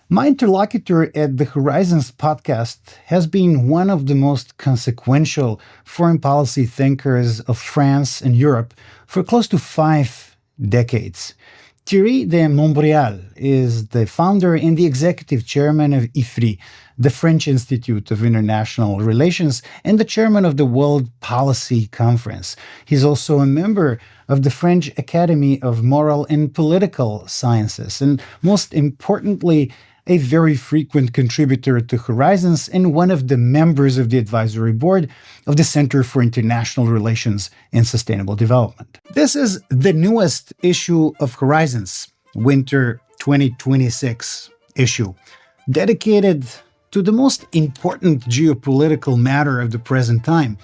My interlocutor at the Horizons podcast has been one of the most consequential foreign policy thinkers of France and Europe for close to 5 decades. Thierry de Montbrial is the founder and the executive chairman of IFRI, the French Institute of International Relations, and the chairman of the World Policy Conference. He's also a member of the French Academy of Moral and Political Sciences, and most importantly, a very frequent contributor to Horizons and one of the members of the advisory board of the Center for International Relations and Sustainable Development. This is the newest issue of Horizons, Winter 2026 issue, dedicated to the most important geopolitical matter of the present time,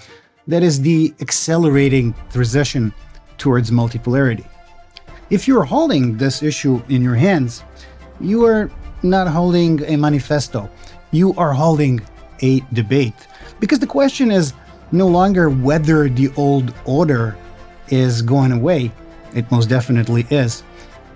that is the accelerating transition towards multipolarity. If you're holding this issue in your hands, you are not holding a manifesto. You are holding a debate. Because the question is no longer whether the old order is going away. It most definitely is.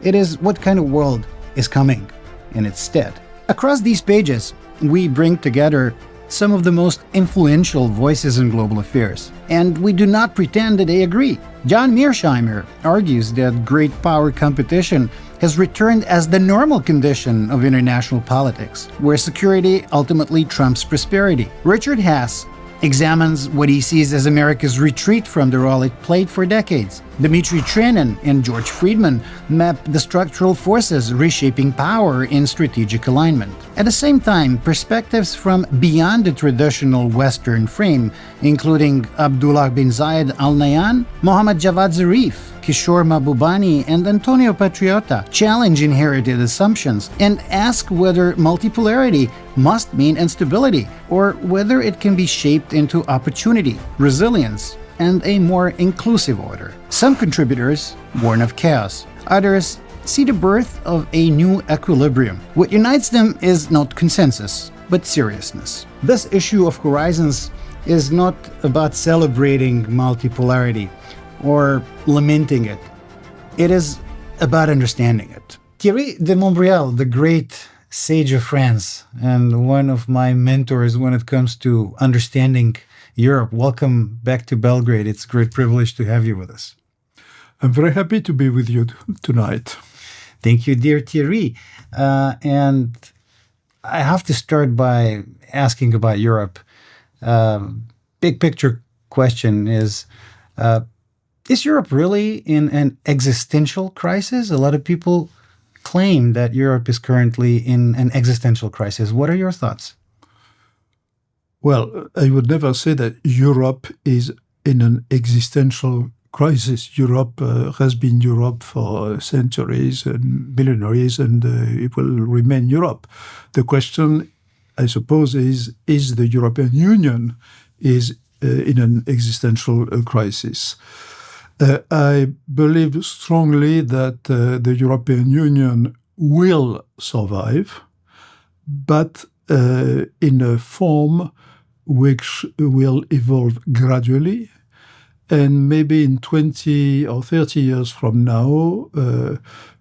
It is what kind of world is coming in its stead. Across these pages, we bring together some of the most influential voices in global affairs. And we do not pretend that they agree. John Mearsheimer argues that great power competition has returned as the normal condition of international politics, where security ultimately trumps prosperity. Richard Haass examines what he sees as America's retreat from the role it played for decades. Dmitry Trenin and George Friedman map the structural forces reshaping power in strategic alignment. At the same time, perspectives from beyond the traditional Western frame, including Abdullah bin Zayed Al Nahyan, Mohammad Javad Zarif, Kishore Mahbubani, and Antonio Patriota, challenge inherited assumptions and ask whether multipolarity must mean instability, or whether it can be shaped into opportunity, resilience, and a more inclusive order. Some contributors warn of chaos. Others see the birth of a new equilibrium. What unites them is not consensus, but seriousness. This issue of Horizons is not about celebrating multipolarity or lamenting it. It is about understanding it. Thierry de Montbrial, the great sage of France and one of my mentors when it comes to understanding Europe. Welcome back to Belgrade. It's a great privilege to have you with us. I'm very happy to be with you tonight. Thank you, dear Thierry. And I have to start by asking about Europe. Big picture question is Europe really in an existential crisis? A lot of people claim that Europe is currently in an existential crisis. What are your thoughts? Well, I would never say that Europe is in an existential crisis. Europe has been Europe for centuries and millenniums, and it will remain Europe. The question, I suppose, is the European Union is in an existential crisis. I believe strongly that the European Union will survive, but in a form which will evolve gradually. And maybe in 20 or 30 years from now,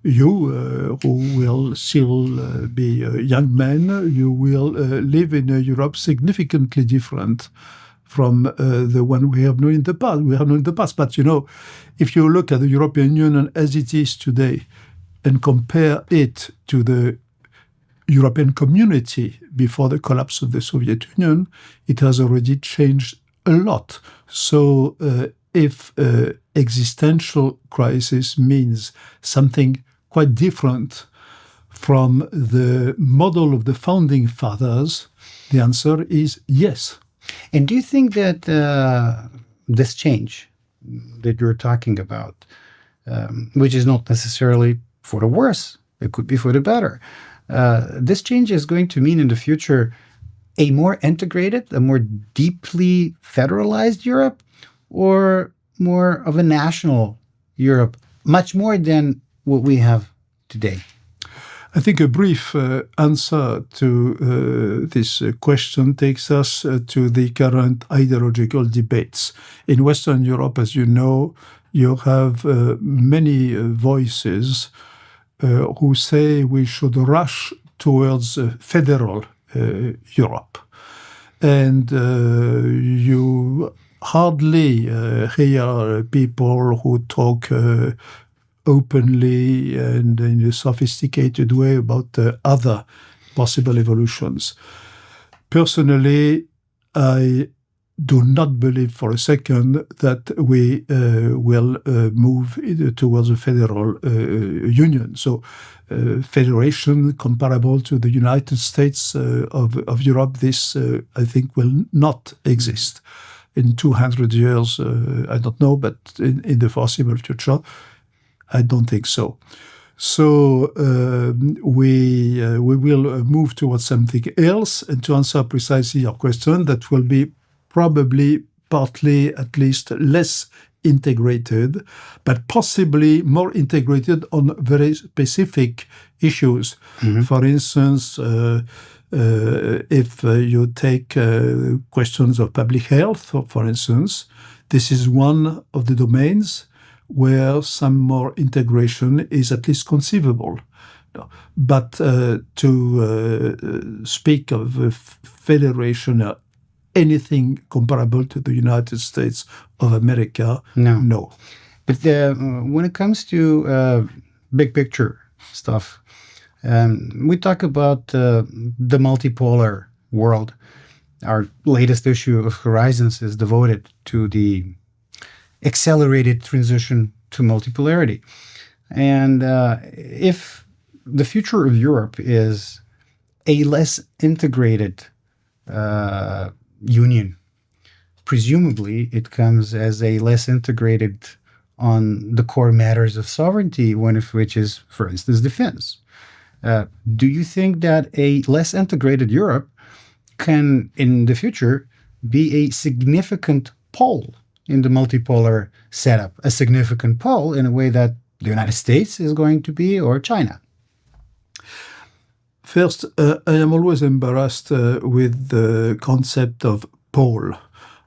you, who will still be a young man, you will live in a Europe significantly different from the one we have known in the past. But, if you look at the European Union as it is today and compare it to the European community before the collapse of the Soviet Union, it has already changed a lot. So if existential crisis means something quite different from the model of the founding fathers, the answer is yes. And do you think that this change that you're talking about, which is not necessarily for the worse, it could be for the better, this change is going to mean in the future a more integrated, a more deeply federalized Europe, or more of a national Europe, much more than what we have today? I think a brief answer to this question takes us to the current ideological debates. In Western Europe, as you know, you have many voices who say we should rush towards federal Europe. And you hardly hear people who talk openly and in a sophisticated way about other possible evolutions. Personally, I do not believe for a second that we will move towards a federal union. So federation comparable to the United States of Europe, this I think will not exist. In 200 years, I don't know, but in the foreseeable future, I don't think so. So we will move towards something else. And to answer precisely your question, that will be probably partly at least less integrated, but possibly more integrated on very specific issues. Mm-hmm. For instance, if you take questions of public health, for instance, this is one of the domains where some more integration is at least conceivable. But to speak of a federation, anything comparable to the United States of America, no. But when it comes to big picture stuff, we talk about the multipolar world. Our latest issue of Horizons is devoted to the accelerated transition to multipolarity. And if the future of Europe is a less integrated union, presumably it comes as a less integrated on the core matters of sovereignty, one of which is, for instance, defense. Do you think that a less integrated Europe can, in the future, be a significant pole in the multipolar setup, a significant pole in a way that the United States is going to be, or China? First, I am always embarrassed with the concept of pole,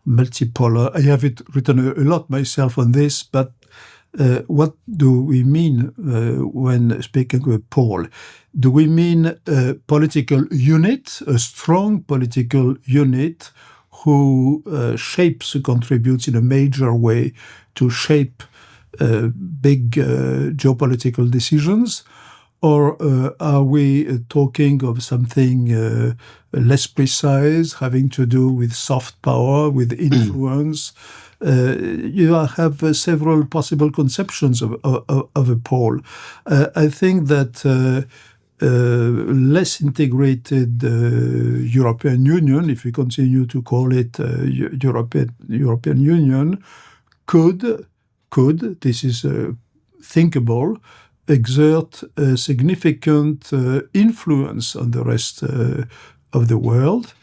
multipolar. I have written a lot myself on this, but what do we mean when speaking of pole? Do we mean a political unit, a strong political unit who shapes, contributes in a major way to shape big geopolitical decisions? Or are we talking of something less precise, having to do with soft power, with influence? You have several possible conceptions of a pole. I think that less integrated European Union, if we continue to call it European Union, could, this is thinkable, exert a significant influence on the rest of the world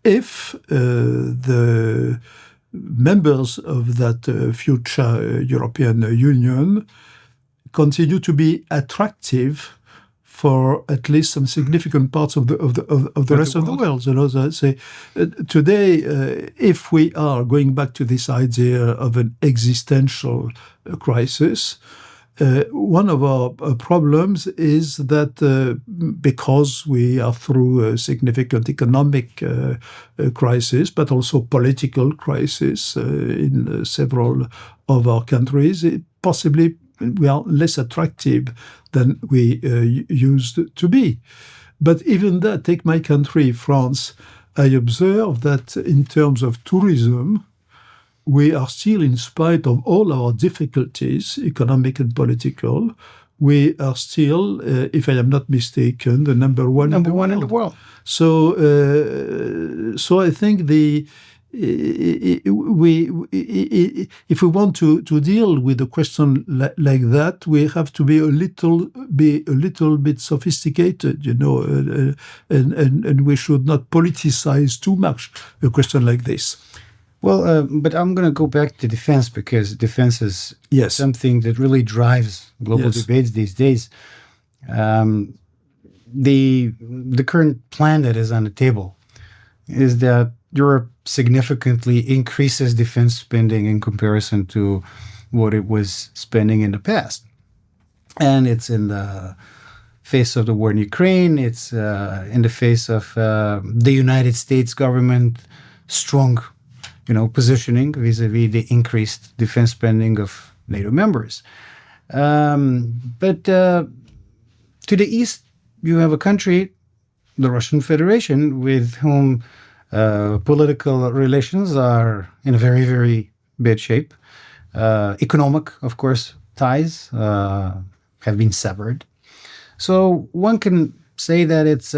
if the members of that future European Union continue to be attractive for at least some significant parts of the rest of the world. You know, so say today, if we are going back to this idea of an existential crisis, one of our problems is that because we are through a significant economic crisis, but also political crisis in several of our countries, possibly we are less attractive than we used to be. But even that, take my country, France, I observe that in terms of tourism, we are still, in spite of all our difficulties, economic and political, we are still, if I am not mistaken, the number one in the world. So I think if we want to deal with a question like that, we have to be a little bit sophisticated, you know, and we should not politicize too much a question like this. Well, but I'm going to go back to defense, because defense is something that really drives global debates these days. The current plan that is on the table is that Europe significantly increases defense spending in comparison to what it was spending in the past. And it's in the face of the war in Ukraine. It's in the face of the United States government strong, positioning vis-a-vis the increased defense spending of NATO members. But to the east, you have a country, the Russian Federation, with whom political relations are in a very, very bad shape. Economic, of course, ties have been severed. So one can say that it's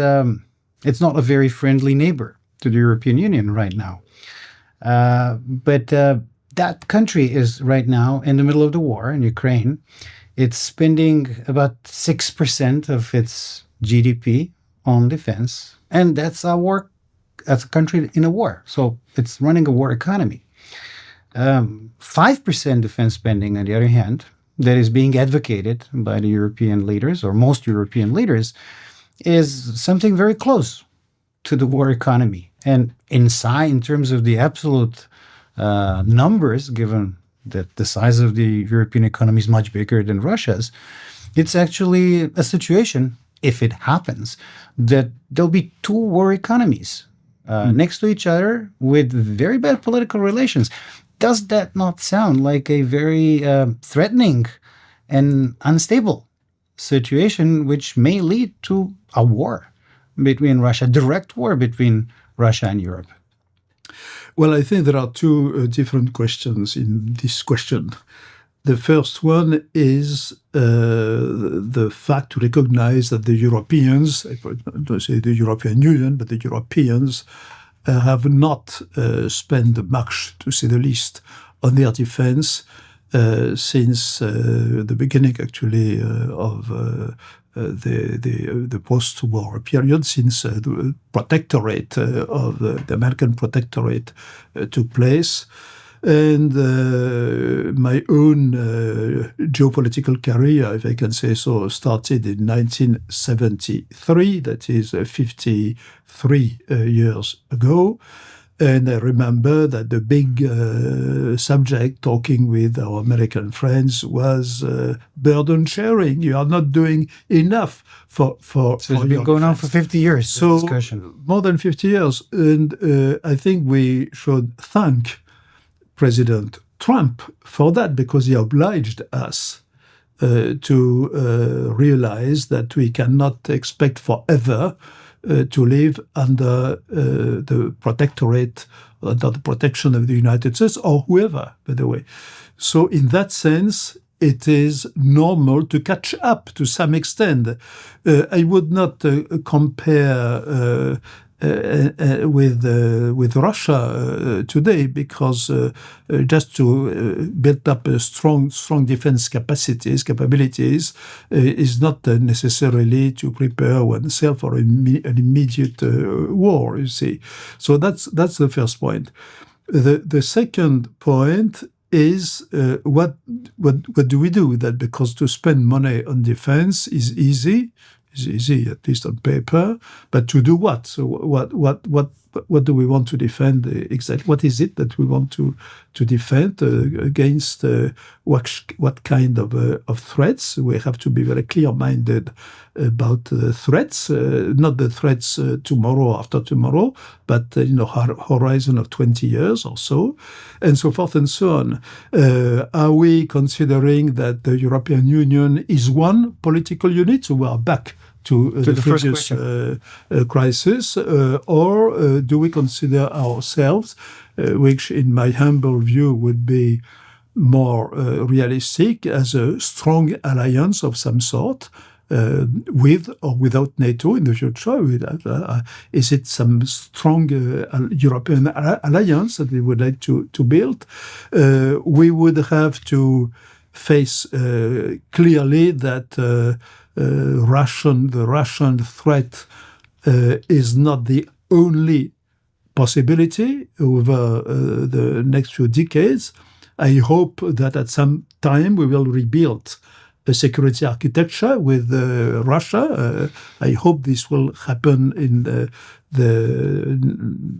not a very friendly neighbor to the European Union right now. But that country is right now in the middle of the war in Ukraine. It's spending about 6% of its GDP on defense, and that's a country in a war. So it's running a war economy. 5% defense spending, on the other hand, that is being advocated by the European leaders, or most European leaders, is something very close to the war economy. And in terms of the absolute numbers, given that the size of the European economy is much bigger than Russia's, it's actually a situation, if it happens, that there'll be two war economies next to each other with very bad political relations. Does that not sound like a very threatening and unstable situation, which may lead to a war between Russia, direct war between Russia and Europe? Well, I think there are two different questions in this question. The first one is the fact to recognize that the Europeans, I don't say the European Union, but the Europeans have not spent much, to say the least, on their defense since the beginning, actually, of the post-war period, since the protectorate of the American protectorate took place. And my own geopolitical career, if I can say so, started in 1973, that is 53 years ago. And I remember that the big subject, talking with our American friends, was burden sharing. You are not doing enough for it's been going on for 50 years, so discussion. More than 50 years. And I think we should thank President Trump for that, because he obliged us to realize that we cannot expect forever to live under the protectorate, under the protection of the United States, or whoever, by the way. So in that sense, it is normal to catch up to some extent. I would not compare with Russia today, because just to build up a strong defense capabilities is not necessarily to prepare oneself for an immediate war. You see, so that's the first point. The second point is what do we do with that? Because to spend money on defense is easy. Is easy, at least on paper, but to do what? So what do we want to defend exactly? What is it that we want to defend against? What kind of threats? We have to be very clear-minded about threats, not the threats tomorrow, after tomorrow, but horizon of 20 years or so, and so forth and so on. Are we considering that the European Union is one political unit? So we are back to the previous crisis, or do we consider ourselves, which in my humble view would be more realistic, as a strong alliance of some sort, with or without NATO in the future? Is it some strong European alliance that we would like to build? We would have to face clearly that the Russian threat is not the only possibility over the next few decades. I hope that at some time we will rebuild a security architecture with Russia. I hope this will happen in the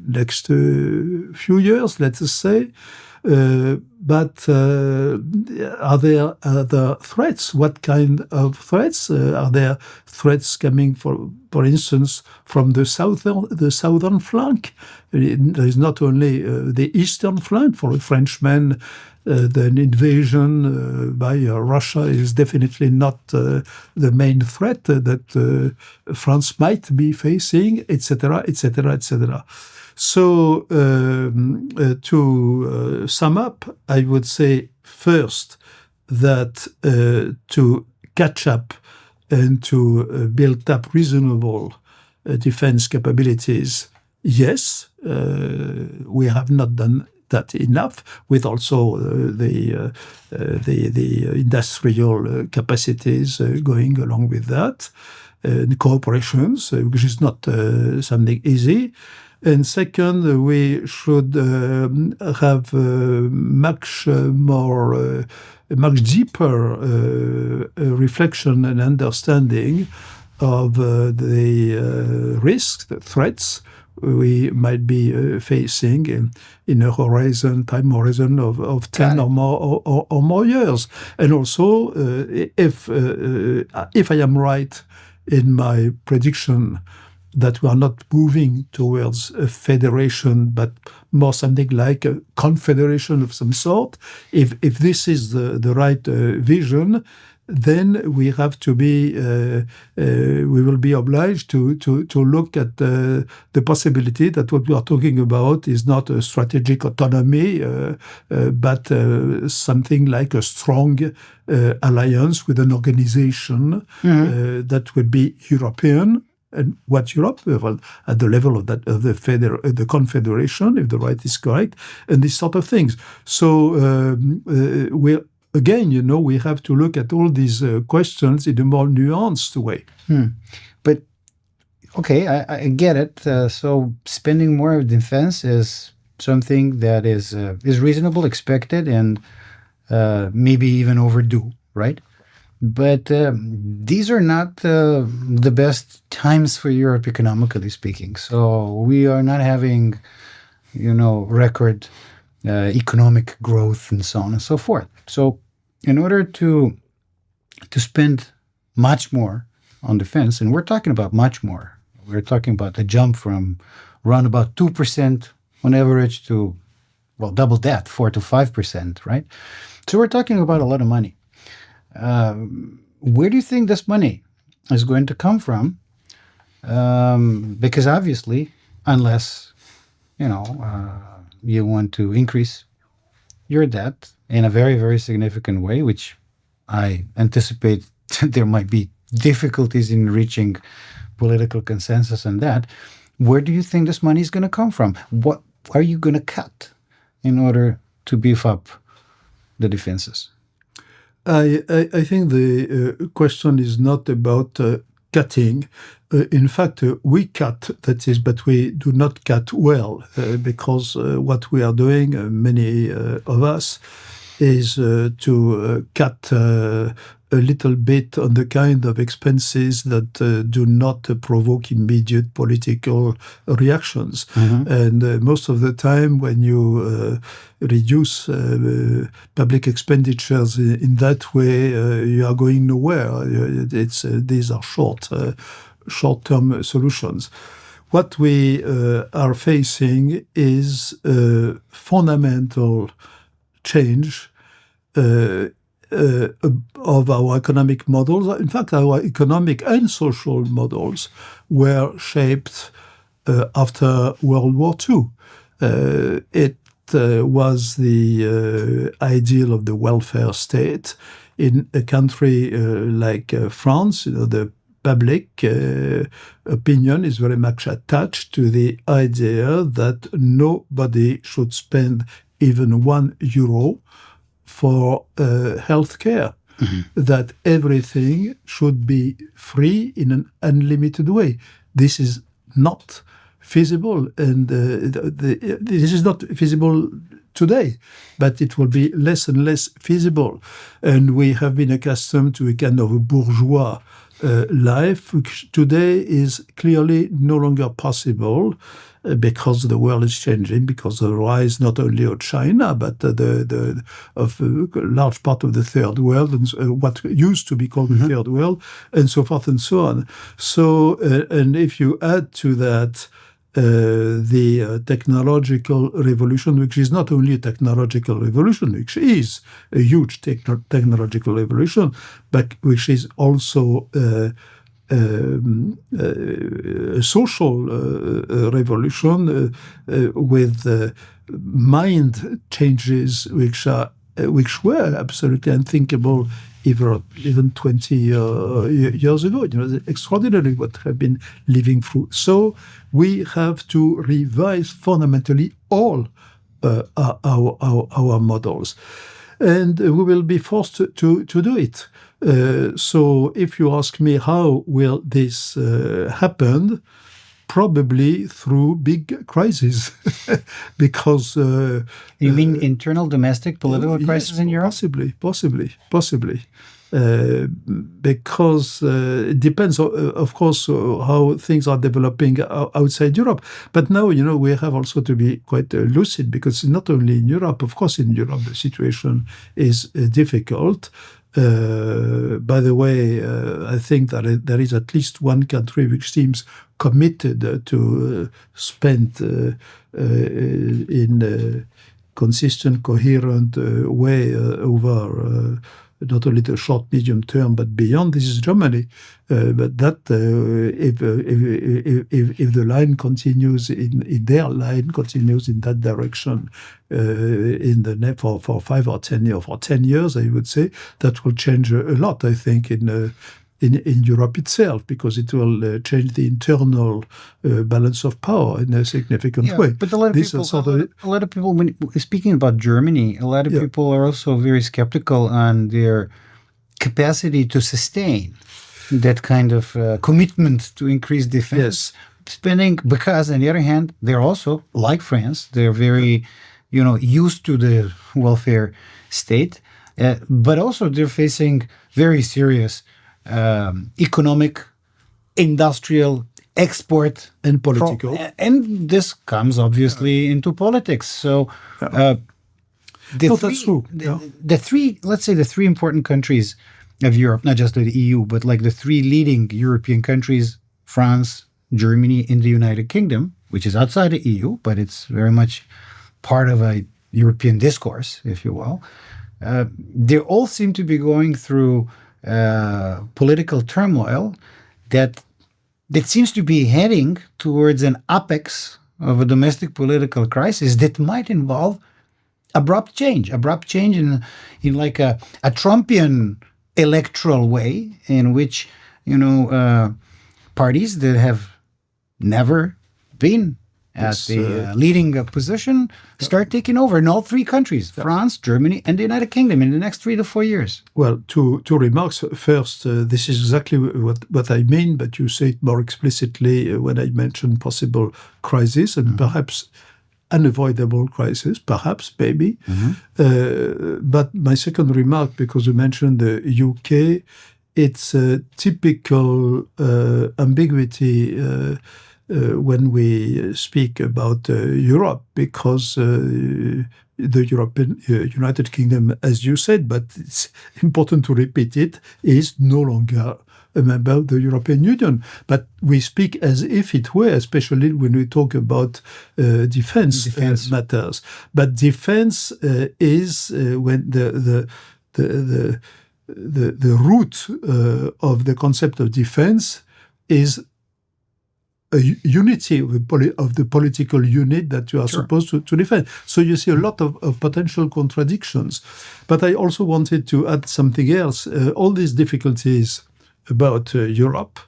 next few years, let's say. But are there other threats? What kind of threats? Are there threats coming, for instance, from the southern flank? There is not only the eastern flank. For a Frenchman, the invasion by Russia is definitely not the main threat that France might be facing, etc., etc., etc. So to sum up, I would say first that to catch up and to build up reasonable defense capabilities, yes, we have not done that enough, with also the industrial capacities going along with that, the cooperations, which is not something easy. And second, we should have much deeper reflection and understanding of the risks, the threats we might be facing in a time horizon of 10 or more years. And also, if I am right in my prediction that we are not moving towards a federation, but more something like a confederation of some sort, if this is the right vision, then we have to be, we will be obliged to look at the possibility that what we are talking about is not a strategic autonomy, but something like a strong alliance with an organization that would be European. And what Europe, well, at the level of the confederation, if the right is correct, and these sort of things. So we have to look at all these questions in a more nuanced way. But okay, I get it. So spending more of defense is something that is reasonable, expected, and maybe even overdue, right? But these are not the best times for Europe, economically speaking. So we are not having, record economic growth and so on and so forth. So in order to spend much more on defense, and we're talking about much more, we're talking about a jump from around about 2% on average to, well, double that, 4 to 5%, right? So we're talking about a lot of money. Where do you think this money is going to come from? Because obviously, unless, you want to increase your debt in a very, very significant way, which I anticipate there might be difficulties in reaching political consensus on that, where do you think this money is going to come from? What are you going to cut in order to beef up the defenses? I think the question is not about cutting. In fact, we cut, that is, but we do not cut well, because what we are doing, many of us, is to cut a little bit on the kind of expenses that do not provoke immediate political reactions. And most of the time, when you reduce public expenditures in that way, you are going nowhere. These are short-term solutions. What we are facing is a fundamental change of our economic models. In fact, our economic and social models were shaped after World War II. It was the ideal of the welfare state. In a country like France, the public opinion is very much attached to the idea that nobody should spend even €1 for healthcare, that everything should be free in an unlimited way. This is not feasible, and this is not feasible today, but it will be less and less feasible. And we have been accustomed to a kind of bourgeois life, which today is clearly no longer possible because the world is changing, because the rise not only of China, but of a large part of the third world, and what used to be called the third world, and so forth and so on. So, and if you add to that the technological revolution, which is not only a technological revolution, which is a huge technological revolution, but which is also a social revolution with mind changes which were absolutely unthinkable even 20 years ago. It's extraordinary what have been living through. So we have to revise fundamentally all our models. And we will be forced to do it. So if you ask me how will this happen, probably through big crises, because you mean internal domestic political crisis in Europe? Possibly. Because it depends, of course, how things are developing outside Europe. But now, we have also to be quite lucid, because not only in Europe, of course, in Europe the situation is difficult. By the way, I think that there is at least one country which seems committed to spend in a consistent, coherent way over not only the short, medium term, but beyond. This is Germany. But that if the line continues in their line continues in that direction for 5 or 10 years, for 10 years, I would say, that will change a lot. I think in Europe itself, because it will change the internal balance of power in a significant way. But a lot of people, when speaking about Germany, a lot of people are also very skeptical on their capacity to sustain that kind of commitment to increase defense spending, because on the other hand, they're also, like France, they're very, used to the welfare state, but also they're facing very serious economic, industrial, export, and political, and this comes obviously into politics. So, that's true. The three, let's say, the three important countries of Europe, not just the EU, but like the three leading European countries: France, Germany, and the United Kingdom, which is outside the EU, but it's very much part of a European discourse, if you will. They all seem to be going through political turmoil that seems to be heading towards an apex of a domestic political crisis that might involve abrupt change in like a Trumpian electoral way, in which parties that have never been at the leading position start taking over in all three countries, France, Germany, and the United Kingdom, in the next 3 to 4 years. Well, two remarks. First, this is exactly what I mean, but you say it more explicitly when I mention possible crisis, and perhaps unavoidable crisis, perhaps, maybe. But my second remark, because you mentioned the UK, it's a typical ambiguity when we speak about Europe, because the European United Kingdom, as you said, but it's important to repeat it, is no longer a member of the European Union. But we speak as if it were, especially when we talk about defense matters. But defense is when the root of the concept of defense is a unity of the political unit that you are supposed to defend. So you see a lot of potential contradictions. But I also wanted to add something else. All these difficulties about Europe,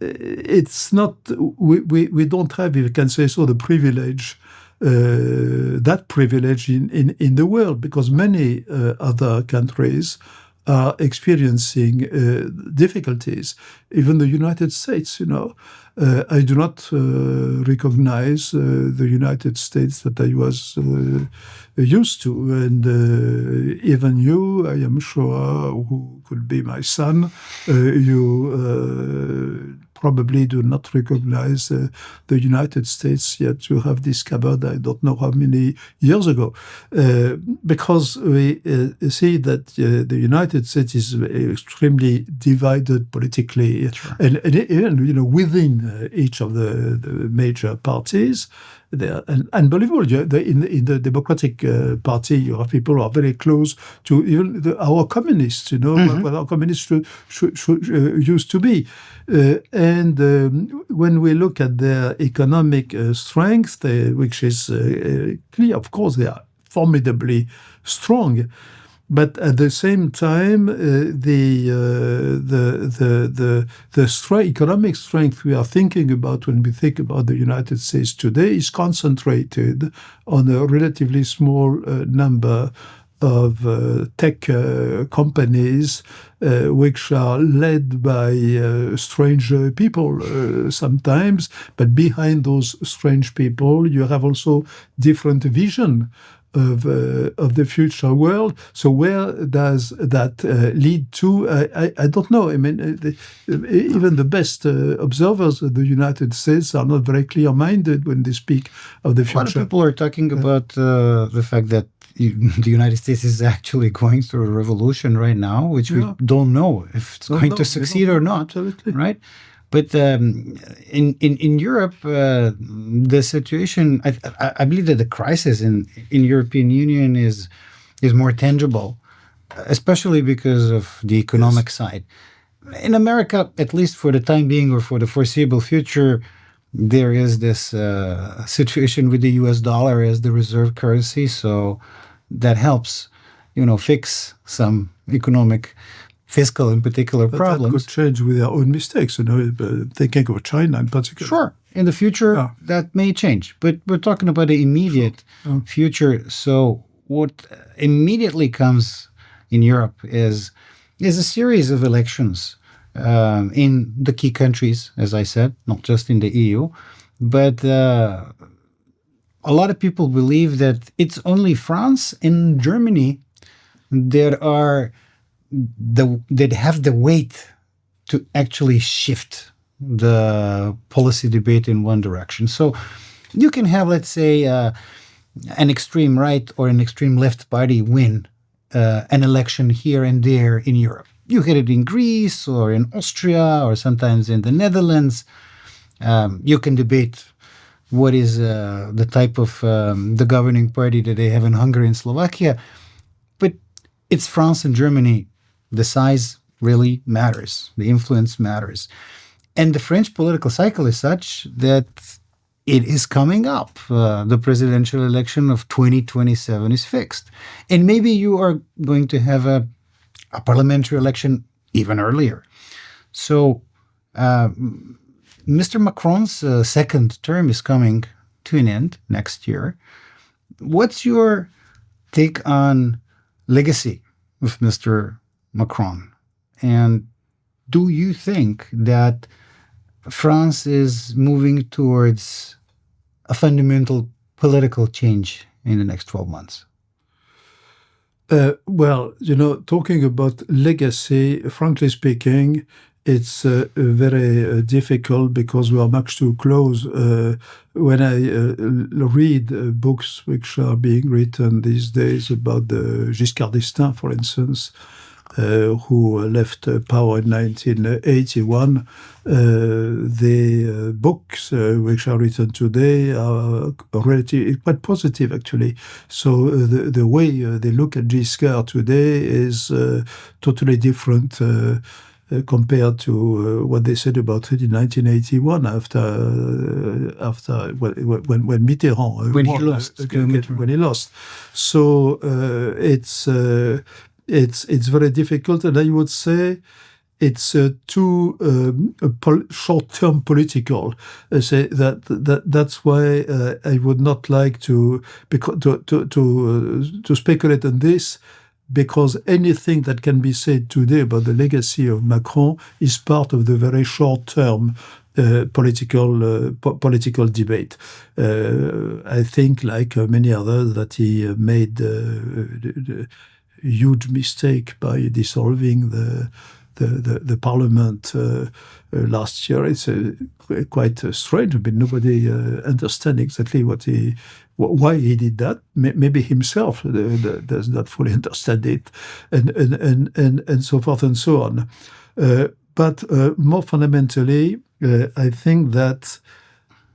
it's not, we don't have, if you can say so, the privilege, that privilege in the world, because many other countries are experiencing difficulties. Even the United States, I do not recognize the United States that I was used to. And even you, I am sure, who could be my son, you probably do not recognize the United States yet you have discovered, I don't know how many years ago. Because we see that the United States is extremely divided politically. Sure. And even within each of the major parties, they are unbelievable. In the Democratic Party, you have people who are very close to even our communists, what our communists used to be. And when we look at their economic strength, which is clear, of course, they are formidably strong. But at the same time, the economic strength we are thinking about when we think about the United States today is concentrated on a relatively small number of tech companies, which are led by strange people sometimes. But behind those strange people, you have also different vision of the future world. So where does that lead to? I don't know. I mean, even the best observers of the United States are not very clear-minded when they speak of the future. A lot of people are talking about the fact that the United States is actually going through a revolution right now, which we don't know if it's going to succeed or not. Absolutely. Right? But in Europe, the situation, I believe that the crisis in European Union is more tangible, especially because of the economic side. In America, at least for the time being or for the foreseeable future, there is this situation with the U.S. dollar as the reserve currency, so that helps, fix some economic, fiscal in particular problems. That could change with their own mistakes, thinking of China in particular. Sure. In the future, that may change. But we're talking about the immediate future. So what immediately comes in Europe is a series of elections in the key countries, as I said, not just in the EU. But a lot of people believe that it's only France and Germany that have the weight to actually shift the policy debate in one direction. So you can have, let's say, an extreme right or an extreme left party win an election here and there in Europe. You get it in Greece or in Austria or sometimes in the Netherlands. You can debate what is the type of the governing party that they have in Hungary and Slovakia. But it's France and Germany. The size really matters. The influence matters. And the French political cycle is such that it is coming up. The presidential election of 2027 is fixed. And maybe you are going to have a parliamentary election even earlier. So Mr. Macron's second term is coming to an end next year. What's your take on legacy of Mr. Macron? And do you think that France is moving towards a fundamental political change in the next 12 months? Well, talking about legacy, frankly speaking, it's very difficult because we are much too close. When I read books which are being written these days about the Giscard d'Estaing, for instance, who left power in 1981, the books which are written today are relatively quite positive, actually. So the way they look at Giscard today is totally different compared to what they said about it in 1981 after when Mitterrand when he lost. So it's very difficult, and I would say it's too short-term political. Say that's why I would not like to speculate on this. because anything that can be said today about the legacy of Macron is part of the very short-term political debate. I think, like many others, that he made the huge mistake by dissolving the parliament last year. It's quite strange. I mean, nobody understands exactly why he did that. Maybe himself does not fully understand it, and so forth and so on. But more fundamentally, I think that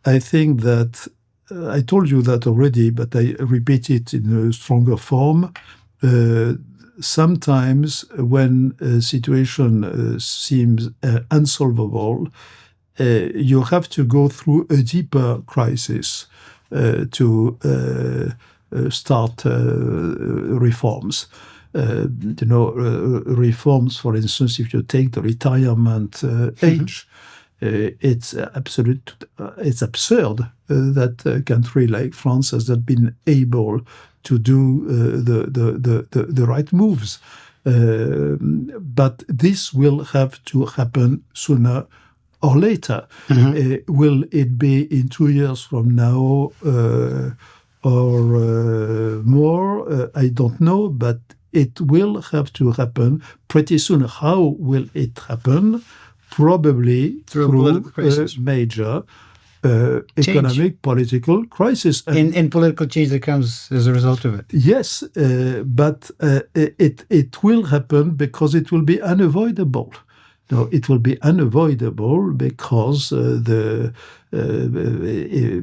I told you that already, but I repeat it in a stronger form. Sometimes when a situation seems unsolvable, you have to go through a deeper crisis to start reforms. Reforms, for instance, if you take the retirement age, it's absurd that a country like France has not been able to do the right moves. But this will have to happen sooner or later. Will it be in 2 years from now or more? I don't know, but it will have to happen pretty soon. How will it happen? Probably through a major economic, political crisis. And political change that comes as a result of it. Yes, but it will happen because it will be unavoidable. No, it will be unavoidable because the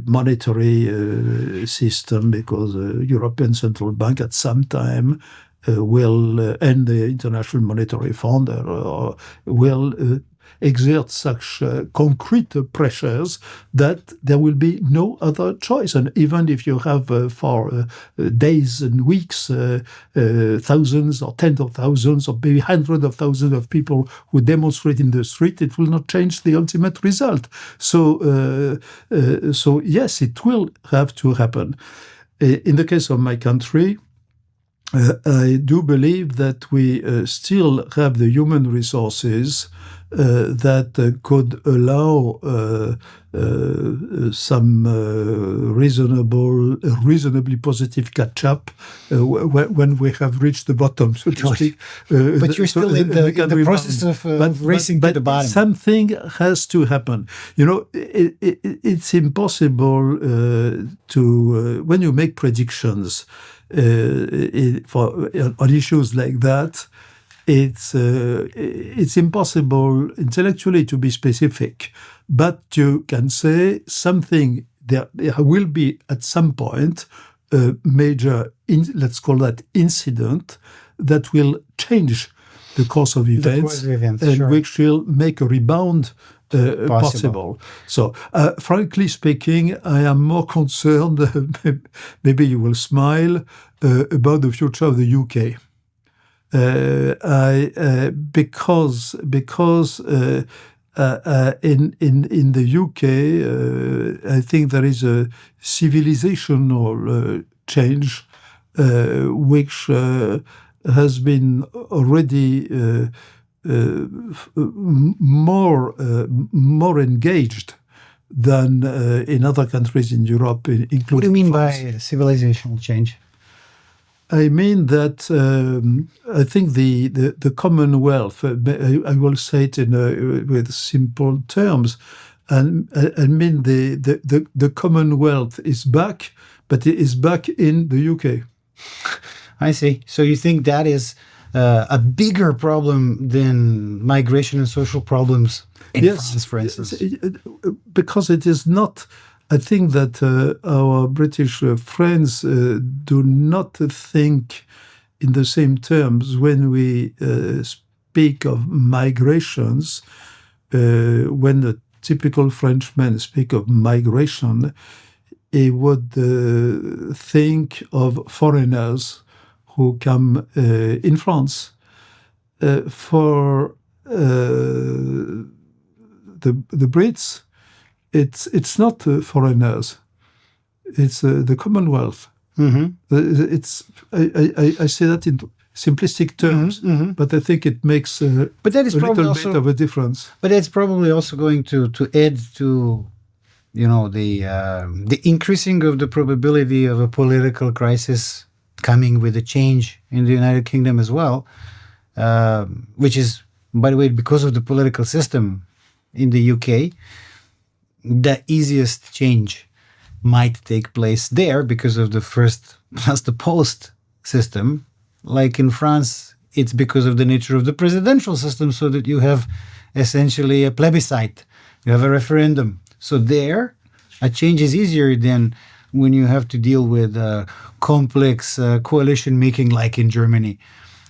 monetary system, because the European Central Bank at some time will, and the International Monetary Fund will exert such concrete pressures that there will be no other choice. And even if you have for days and weeks thousands or tens of thousands or maybe hundreds of thousands of people who demonstrate in the street, it will not change the ultimate result. So yes, it will have to happen. In the case of my country, I do believe that we still have the human resources that could allow some reasonably positive catch-up when we have reached the bottom, so to speak. But you're still in the process of racing to the bottom. Something has to happen. It's impossible to, when you make predictions on issues like that, it's impossible intellectually to be specific, but you can say something. There will be at some point a major, let's call that incident, that will change the course of events, and which will make a rebound possible. So, frankly speaking, I am more concerned, maybe you will smile, about the future of the UK. Because in the UK, I think there is a civilizational change which has been already more engaged than in other countries in Europe, including What do you mean France. by civilizational change? I mean that I think the Commonwealth, I will say it with simple terms, and I mean the Commonwealth is back, but it is back in the UK. I see. So you think that is a bigger problem than migration and social problems in France, for instance? Because it is not. I think that our British friends do not think in the same terms when we speak of migrations. When the typical Frenchman speak of migration, he would think of foreigners who come in France. For the Brits, it's not foreigners; it's the Commonwealth. Mm-hmm. I say that simplistic terms, but I think it makes but that is a probably little bit also of a difference. But that's probably also going to add to, the increasing of the probability of a political crisis coming with a change in the United Kingdom as well, which is, by the way, because of the political system in the UK, the easiest change might take place there because of the first plus the post system. Like in France, it's because of the nature of the presidential system, so that you have essentially a plebiscite, you have a referendum. So there, a change is easier than when you have to deal with complex coalition making like in Germany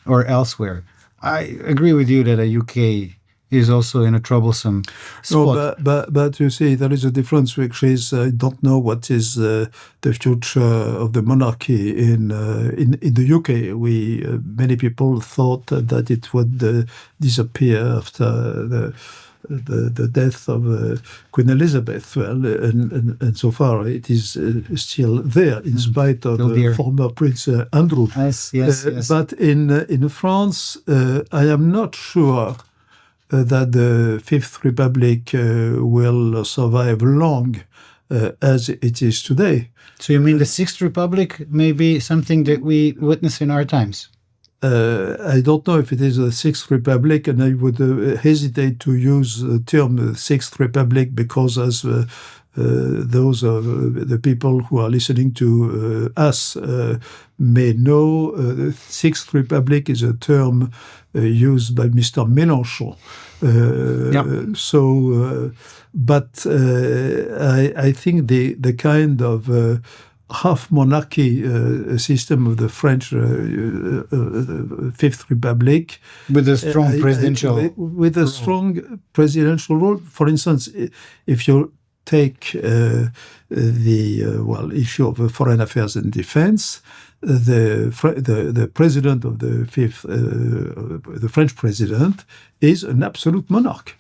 or elsewhere. I agree with you that the UK is also in a troublesome spot. No, but you see, there is a difference, which is I don't know what is the future of the monarchy in the UK. Many people thought that it would disappear after the death of Queen Elizabeth. Well, and so far it is still there, in spite of former Prince Andrew. Yes. But in France, I am not sure that the Fifth Republic will survive long as it is today. So you mean the Sixth Republic may be something that we witness in our times? I don't know if it is the Sixth Republic, and I would hesitate to use the term Sixth Republic because, as those of the people who are listening to us may know, the Sixth Republic is a term used by Mr. Mélenchon. But I think the kind of half monarchy system of the French Fifth Republic, with a strong presidential role. For instance, if you take the issue of foreign affairs and defense, the president of the French president is an absolute monarch.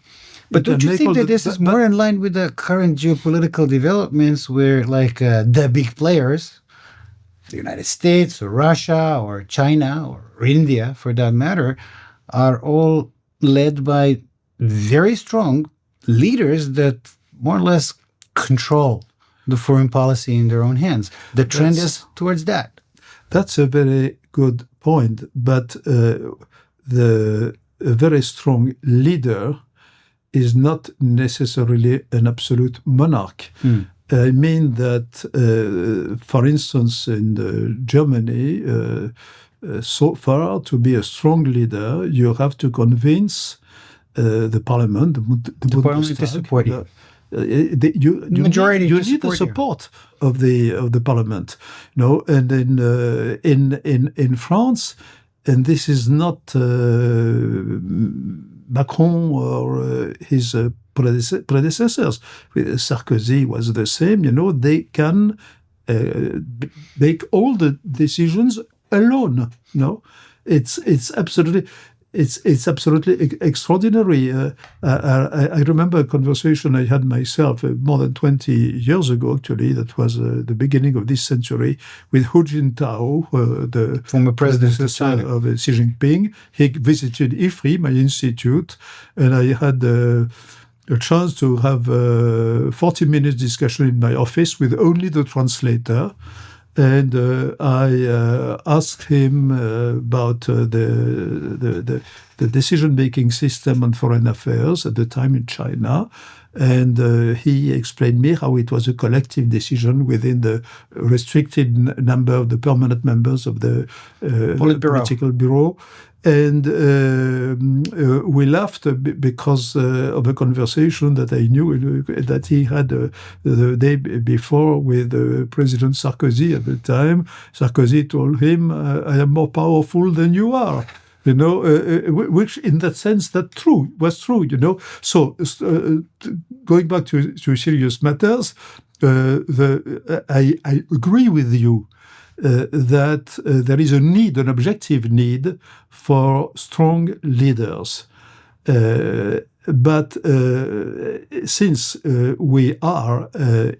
But don't you think that this is more in line with the current geopolitical developments where, like, the big players, the United States or Russia or China or India, for that matter, are all led by very strong leaders that more or less control the foreign policy in their own hands? The trend is towards that. That's a very good point. But a very strong leader is not necessarily an absolute monarch. I mean that, for instance, in Germany, so far, to be a strong leader, you have to convince the parliament, the parliament to support you. You need the support of the parliament, and in France, and this is not Macron or his predecessors. Sarkozy was the same. They can make all the decisions alone. It's absolutely. It's absolutely extraordinary. I remember a conversation I had myself more than 20 years ago, actually. That was the beginning of this century, with Hu Jintao, the former president of China, of Xi Jinping. He visited IFRI, my institute, and I had a chance to have a 40-minute discussion in my office with only the translator. And I asked him about the decision-making system on foreign affairs at the time in China. And he explained me how it was a collective decision within the restricted number of the permanent members of the political bureau. And we laughed because of a conversation that I knew that he had the day before with President Sarkozy at the time. Sarkozy told him, "I am more powerful than you are." Which in that sense was true. So going back to serious matters, I agree with you. That there is an objective need for strong leaders. But since we are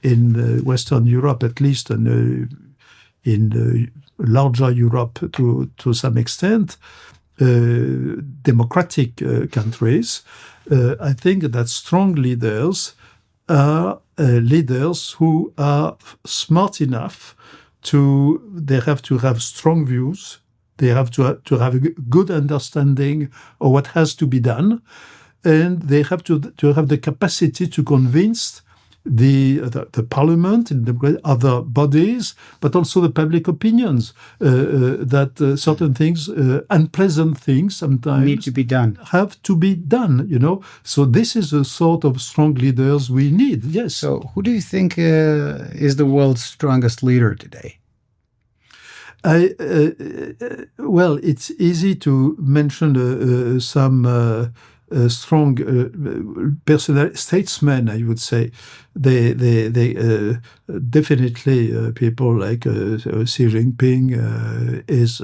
in Western Europe, at least, and in larger Europe to some extent, democratic countries, I think that strong leaders are leaders who are smart enough they have to have strong views, they have to have a good understanding of what has to be done, and they have to have the capacity to convince the parliament and the other bodies, but also the public opinions, that certain things, unpleasant things sometimes Need to be done. have to be done, So this is the sort of strong leaders we need, yes. So who do you think is the world's strongest leader today? Well, it's easy to mention some strong statesmen, I would say. They definitely people like Xi Jinping is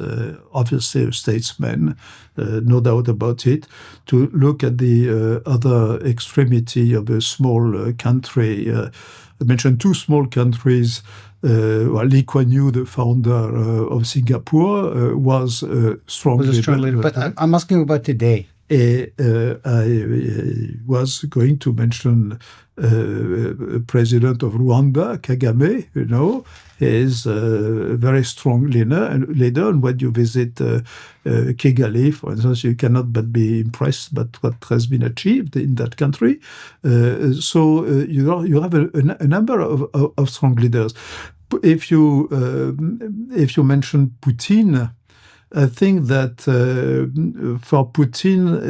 obviously a statesman, no doubt about it. To look at the other extremity of a small country, I mentioned two small countries. Lee Kuan Yew, the founder of Singapore, was a strong leader. But I'm asking about today. I was going to mention President of Rwanda, Kagame, is a very strong leader. And when you visit Kigali, for instance, you cannot but be impressed by what has been achieved in that country. So you have a number of strong leaders. If you mention Putin, I think that for Putin,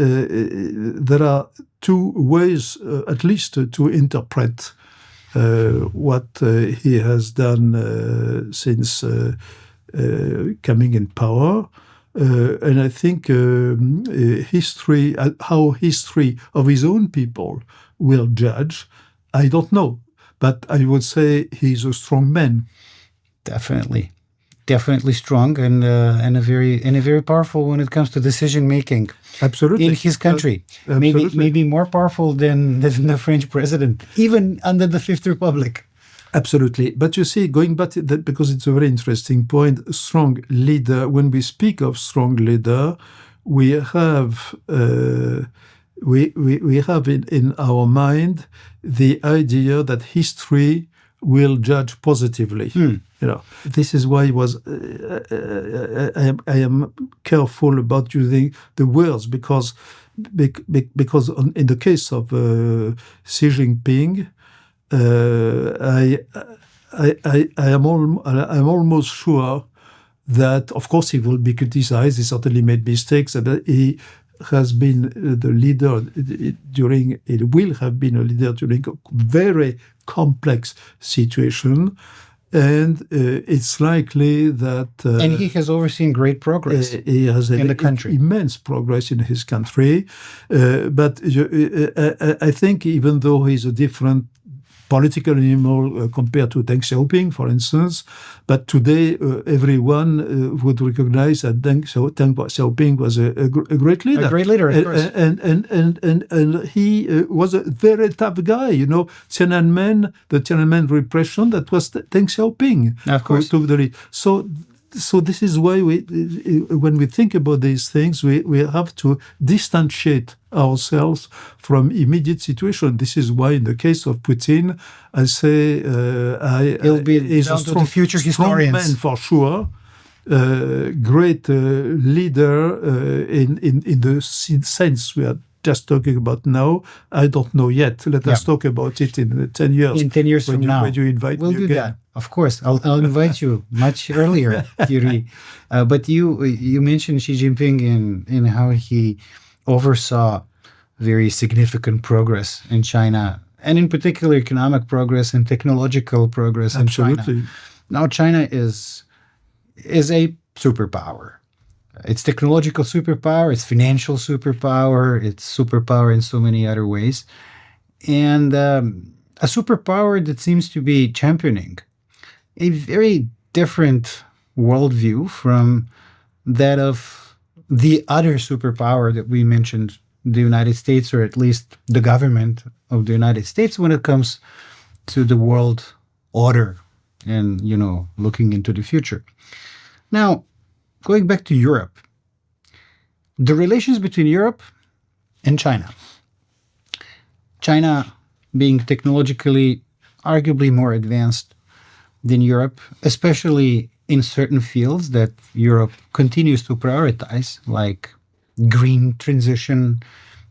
there are two ways, at least, to interpret what he has done since coming in power. And I think history, how history of his own people will judge, I don't know. But I would say he's a strong man. Definitely strong and a very powerful when it comes to decision making. Absolutely, in his country, maybe more powerful than the French president, even under the Fifth Republic. Absolutely, but you see, going back to that, because it's a very interesting point. Strong leader. When we speak of strong leader, we have we have in our mind the idea that history will judge positively. This is why I am careful about using the words, because in the case of Xi Jinping, I'm almost sure that, of course, he will be criticized. He certainly made mistakes, but he has been the leader it will have been a leader during a very complex situation. And it's likely that... and he has overseen great progress he has in the country. Immense progress in his country. But I think even though he's a different political animal compared to Deng Xiaoping, for instance, but today everyone would recognize that Deng Xiaoping was a great leader. A great leader, of course. And he was a very tough guy. The Tiananmen repression, that was Deng Xiaoping. Of course. Who took the lead. So this is why when we think about these things, we have to distantiate ourselves from immediate situation. This is why, in the case of Putin, I say he'll be is a strong, future strong historians. man for sure. Great leader in the sense we are just talking about now. I don't know yet. Let us talk about it in 10 years. In 10 years from now. When you invite we'll me do again. that. Of course. I'll invite you much earlier, Thierry. But you mentioned Xi Jinping in how he oversaw very significant progress in China, and in particular economic progress and technological progress in China. Now China is a superpower. It's technological superpower, it's financial superpower, it's superpower in so many other ways. And a superpower that seems to be championing a very different worldview from that of the other superpower that we mentioned, the United States, or at least the government of the United States, when it comes to the world order and, looking into the future. Now, going back to Europe, the relations between Europe and China. China being technologically arguably more advanced than Europe, especially in certain fields that Europe continues to prioritize, like green transition,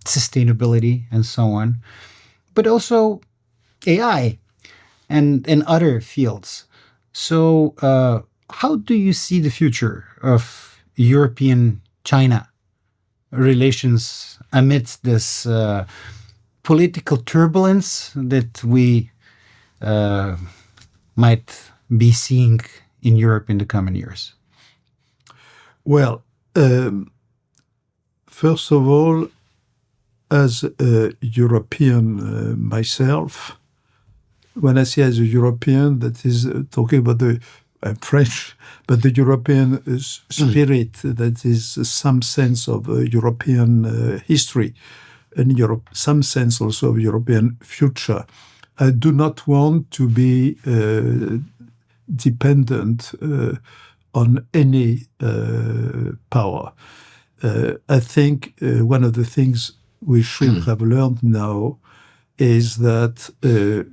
sustainability, and so on, but also AI and other fields. So, how do you see the future of European-China relations amidst this political turbulence that we might be seeing in Europe in the coming years? Well, first of all, as a European myself, when I say as a European, that is talking about I'm French, but the European spirit, that is some sense of European history and some sense also of European future. I do not want to be dependent on any power. I think one of the things we should have learned now is that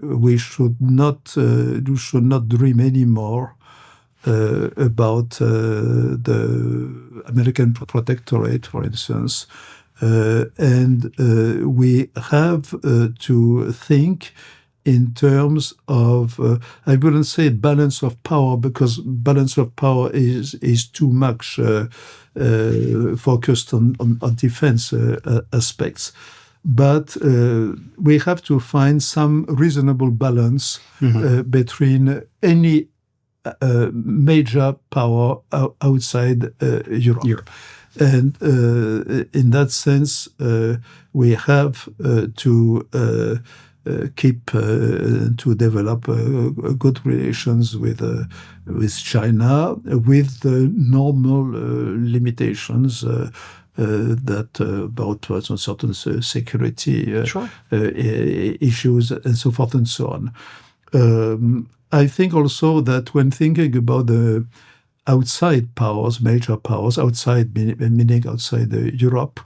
we should not dream anymore about the American protectorate, for instance, and we have to think in terms of, I wouldn't say balance of power, because balance of power is too much focused on defense aspects. But we have to find some reasonable balance between any major power outside Europe. And in that sense, we have to keep to develop good relations with China, with the normal limitations that about certain security issues and so forth and so on. I think also that when thinking about the outside powers, major powers, outside meaning outside Europe,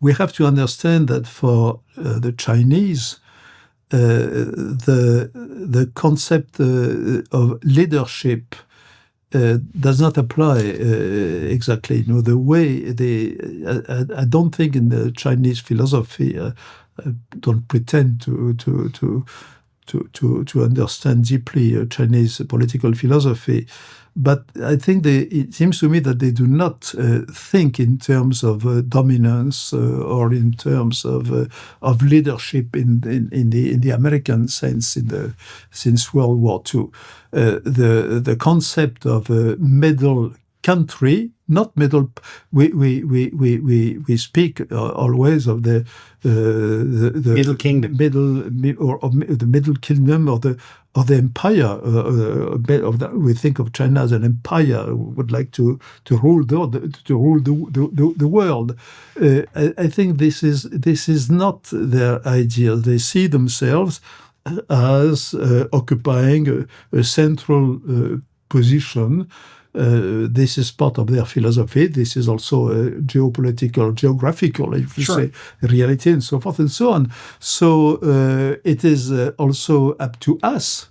we have to understand that for the Chinese, the concept of leadership does not apply exactly. The way I don't think in the Chinese philosophy, I don't pretend to understand deeply Chinese political philosophy. But I think it seems to me that they do not think in terms of dominance or in terms of leadership in the American sense since World War II. The concept of a middle country, not middle. We speak always of the Middle Kingdom, the Middle Kingdom or the empire. We think of China as an empire, would like to rule the world. I think this is not their ideal. They see themselves as occupying a central position. This is part of their philosophy. This is also a geopolitical, geographical, if you say, reality, and so forth and so on. So it is also up to us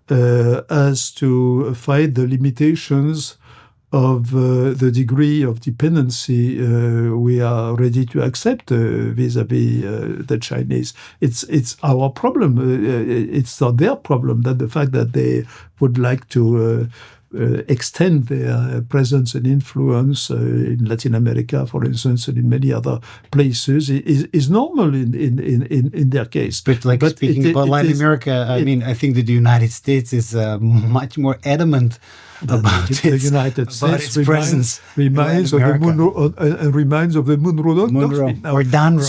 as to find the limitations of the degree of dependency we are ready to accept vis-à-vis the Chinese. It's our problem. It's not their problem. That the fact that they would like to extend their presence and influence in Latin America, for instance, and in many other places is normal in their case. But speaking about Latin America, I think that the United States is much more adamant about the United States presence. Reminds of the Monroe Doctrine or Danro.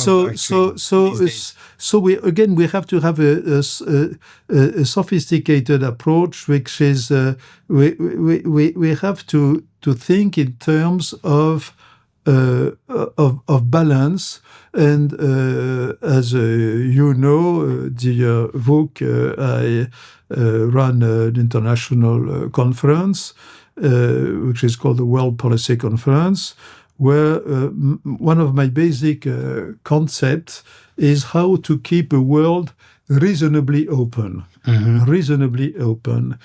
So we have to have a sophisticated approach, which is we have to think in terms of of balance. And as you know, dear Vuk, I run an international conference, which is called the World Policy Conference, where one of my basic concepts is how to keep a world reasonably open. Reasonably open.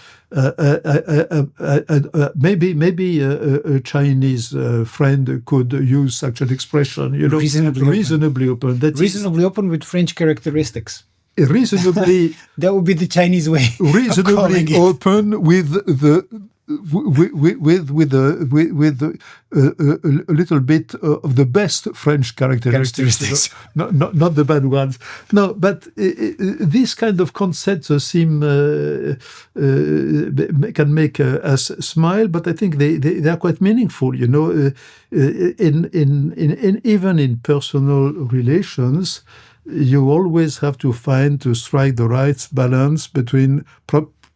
Maybe a Chinese friend could use such an expression. Reasonably open. Reasonably open with French characteristics. Reasonably. That would be the Chinese way. Reasonably open with a little bit of the best French characteristics. Not the bad ones. No, but these kind of concepts seem can make us smile, but I think they are quite meaningful. In even in personal relations, you always have to strike the right balance between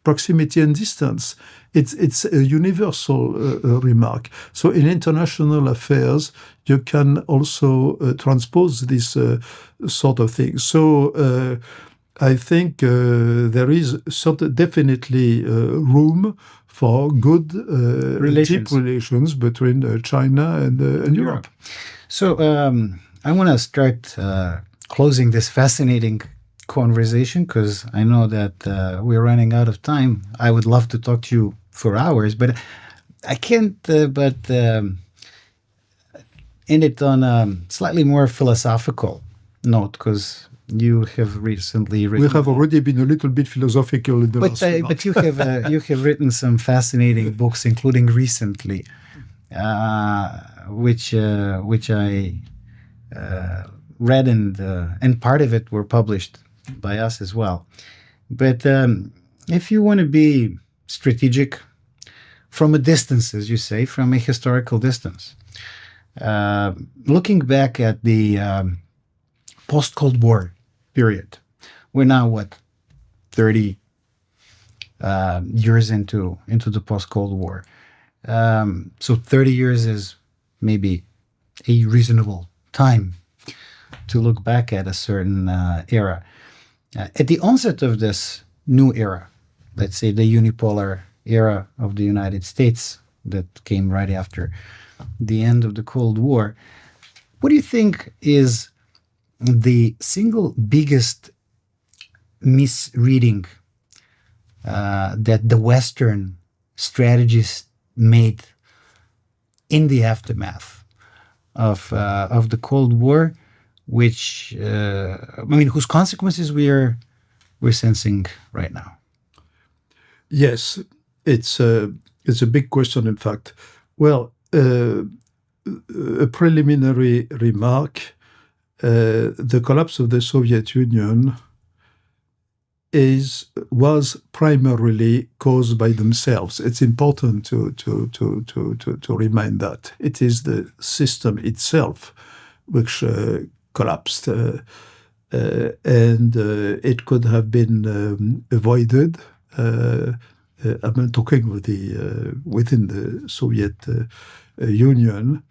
proximity and distance. It's a universal remark. So in international affairs, you can also transpose this sort of thing. So I think there is definitely room for good deep relations between China and Europe. So I want to start closing this fascinating conversation, because I know that we're running out of time. I would love to talk to you for hours, but I can't but end it on a slightly more philosophical note, because you have recently written... We have already been a little bit philosophical in the last month. But you have written some fascinating books, including recently, which I read, and part of it were published by us as well. But if you want to be strategic from a distance, as you say, from a historical distance, looking back at the post-Cold War period, we're now 30 years into the post-Cold War. So 30 years is maybe a reasonable time to look back at a certain era. At the onset of this new era, let's say the unipolar era of the United States that came right after the end of the Cold War, what do you think is the single biggest misreading that the Western strategists made in the aftermath of the Cold War, which whose consequences we're sensing right now? Yes, it's a big question. In fact, well, a preliminary remark: the collapse of the Soviet Union was primarily caused by themselves. It's important to remind that it is the system itself which collapsed, and it could have been avoided. I'm talking within the Soviet Union,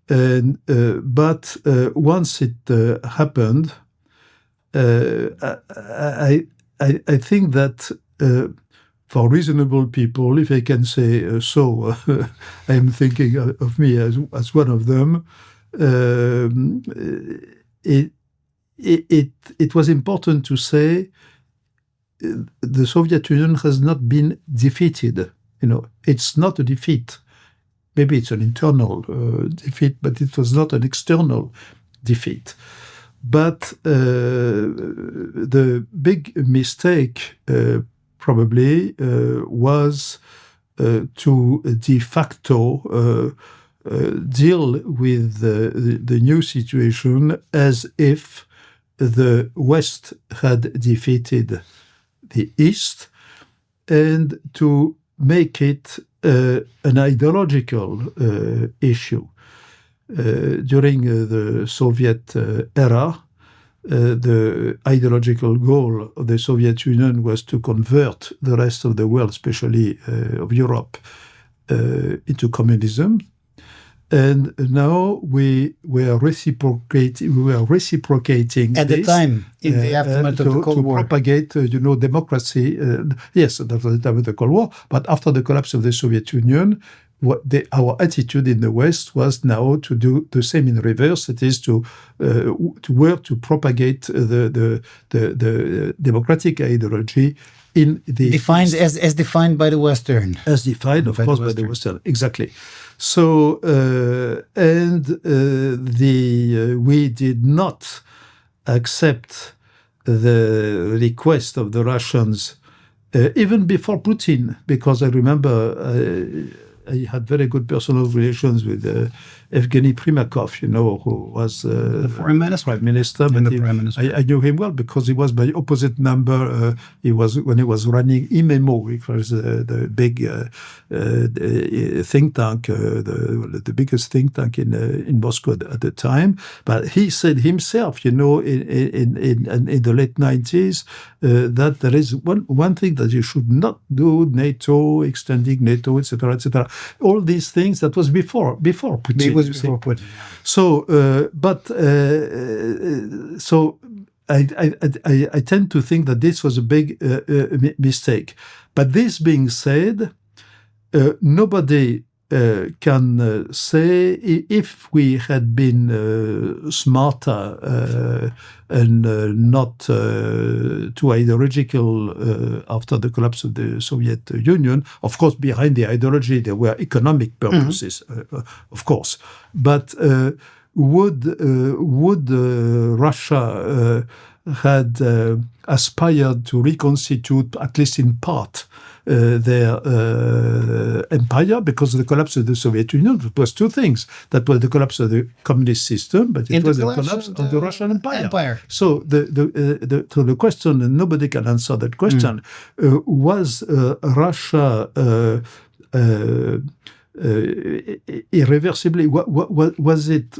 but once it happened, I think that for reasonable people, if I can say so, I am thinking of me as one of them. It was important to say the Soviet Union has not been defeated. It's not a defeat. Maybe it's an internal defeat, but it was not an external defeat. But the big mistake probably was to de facto deal with the new situation as if the West had defeated the East, and to make it an ideological issue. During the Soviet era, the ideological goal of the Soviet Union was to convert the rest of the world, especially of Europe, into communism. And now we were reciprocating. At the this, time, in the aftermath of the Cold War, to propagate, democracy. Yes, that was the time of the Cold War. But after the collapse of the Soviet Union, our attitude in the West was now to do the same in reverse. It is to work to propagate the democratic ideology in the defined as defined by the Western, as defined, of course, by the Western. Exactly. So we did not accept the request of the Russians even before Putin, because I remember I had very good personal relations with Evgeny Primakov, who was the foreign minister. Prime Minister. And but the Prime Minister. I knew him well because he was my opposite number. He was when he was running IMEMO, which was the big think tank, the biggest think tank in Moscow at the time. But he said himself, in the late 90s, that there is one thing that you should not do: NATO, extending NATO, etc., etc. All these things. That was before Putin. It was before Putin. So, so I tend to think that this was a big mistake. But this being said, nobody can say if we had been smarter and not too ideological after the collapse of the Soviet Union. Of course, behind the ideology, there were economic purposes, of course. But would Russia had aspired to reconstitute, at least in part, their empire? Because of the collapse of the Soviet Union, it was two things. That was the collapse of the communist system, but it was the collapse of the Russian empire. So the question, and nobody can answer that question, was Russia irreversibly? Was it?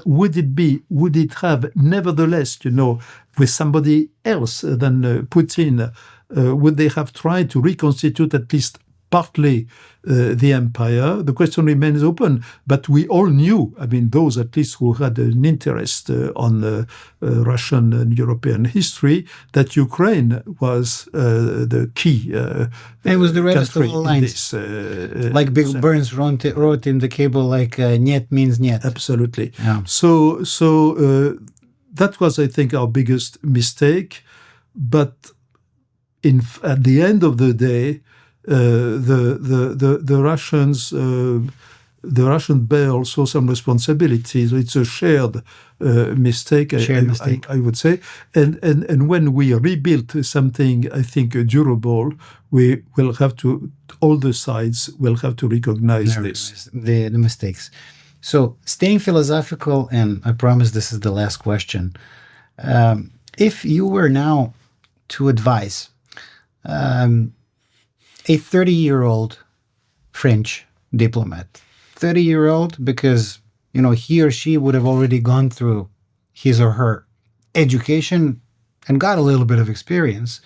Would it have, nevertheless, with somebody else than Putin, would they have tried to reconstitute at least partly the empire? The question remains open. But we all knew, those at least who had an interest on Russian and European history, that Ukraine was the key. It was the reddest of all lines. Like Bill Burns wrote in the cable, like "Niet means niet." Absolutely. Yeah. So that was, I think, our biggest mistake. But at the end of the day, the Russians, the Russians bear also some responsibility. So it's a shared mistake, I would say. And when we rebuilt something, I think, durable, we will have to, all the sides will have to recognize the mistakes. So staying philosophical, and I promise this is the last question. If you were now to advise a 30-year-old French diplomat, 30-year-old because, he or she would have already gone through his or her education and got a little bit of experience,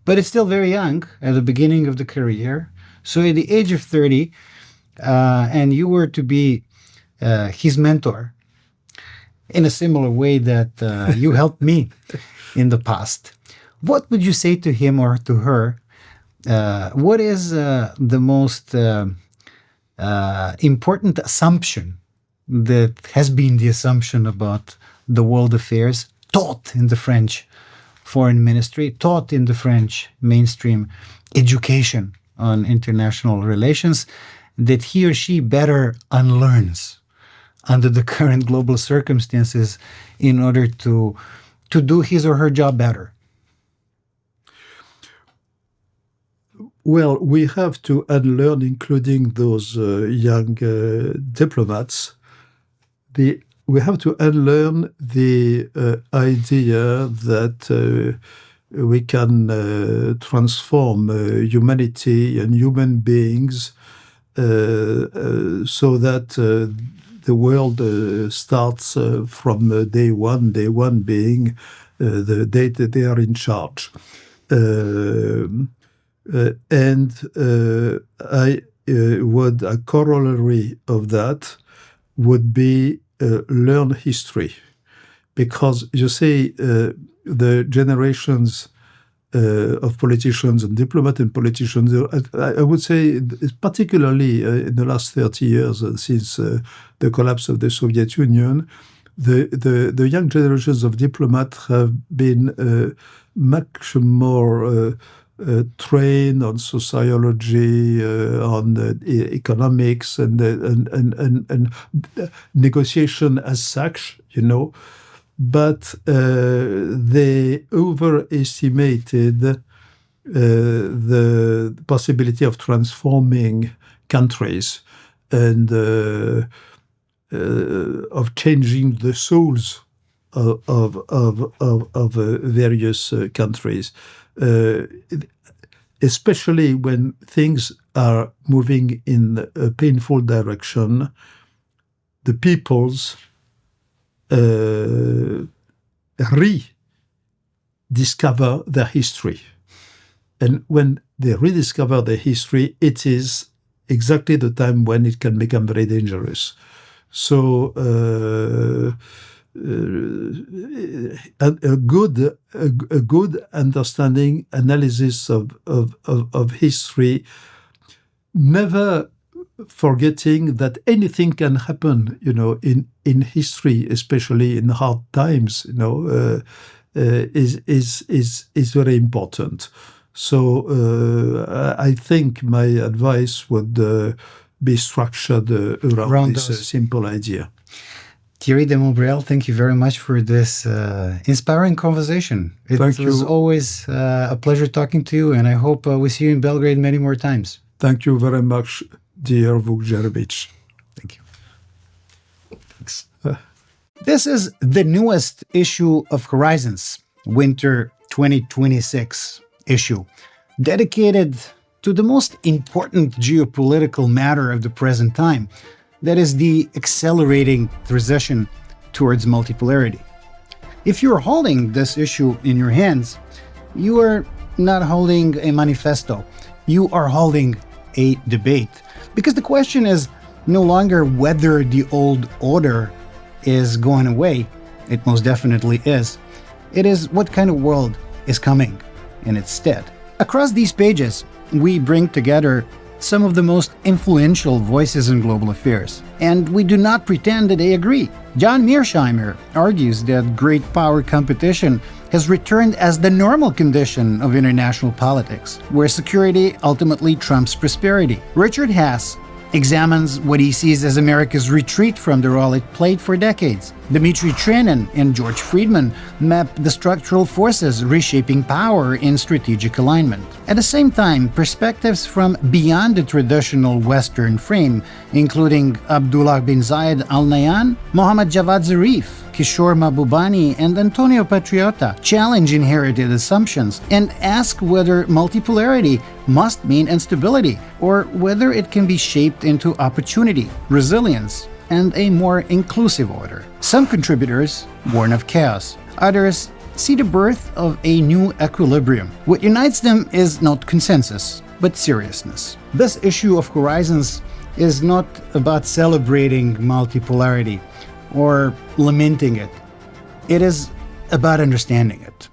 but it's still very young at the beginning of the career. So at the age of 30, and you were to be his mentor in a similar way that you helped me in the past, what would you say to him or to her? What is the most important assumption that has been the assumption about the world affairs taught in the French foreign ministry, taught in the French mainstream education on international relations, that he or she better unlearns under the current global circumstances in order to do his or her job better? Well, we have to unlearn, including those young diplomats. We have to unlearn the idea that we can transform humanity and human beings so that the world starts from day one being the day that they are in charge. And would a corollary of that would be learn history. Because you see, the generations of politicians and diplomats and politicians, I would say, particularly in the last 30 years since the collapse of the Soviet Union, the young generations of diplomats have been much more trained on sociology, on economics, and negotiation as such, But they overestimated the possibility of transforming countries and of changing the souls of various countries, especially when things are moving in a painful direction. The peoples rediscover their history. And when they rediscover their history, it is exactly the time when it can become very dangerous. So a good understanding, analysis of history, never forgetting that anything can happen, in history, especially in hard times, is very important. So I think my advice would be structured around this simple idea. Thierry de Montbrial, thank you very much for this inspiring conversation. It was always a pleasure talking to you, and I hope we see you in Belgrade many more times. Thank you very much, dear Vukjarevic. Thank you. Thanks. This is the newest issue of Horizons, Winter 2026 issue, dedicated to the most important geopolitical matter of the present time, that is the accelerating transition towards multipolarity. If you're holding this issue in your hands, you are not holding a manifesto. You are holding a debate. Because the question is no longer whether the old order is going away. It most definitely is. It is what kind of world is coming in its stead. Across these pages, we bring together some of the most influential voices in global affairs, and we do not pretend that they agree. John Mearsheimer argues that great power competition has returned as the normal condition of international politics, where security ultimately trumps prosperity. Richard Haass examines what he sees as America's retreat from the role it played for decades. Dmitry Trenin and George Friedman map the structural forces reshaping power in strategic alignment. At the same time, perspectives from beyond the traditional Western frame, including Abdullah bin Zayed Al Nahyan, Mohammad Javad Zarif, Kishore Mahbubani, and Antonio Patriota, challenge inherited assumptions and ask whether multipolarity must mean instability, or whether it can be shaped into opportunity, resilience, and a more inclusive order. Some contributors warn of chaos. Others see the birth of a new equilibrium. What unites them is not consensus, but seriousness. This issue of Horizons is not about celebrating multipolarity or lamenting it. It is about understanding it.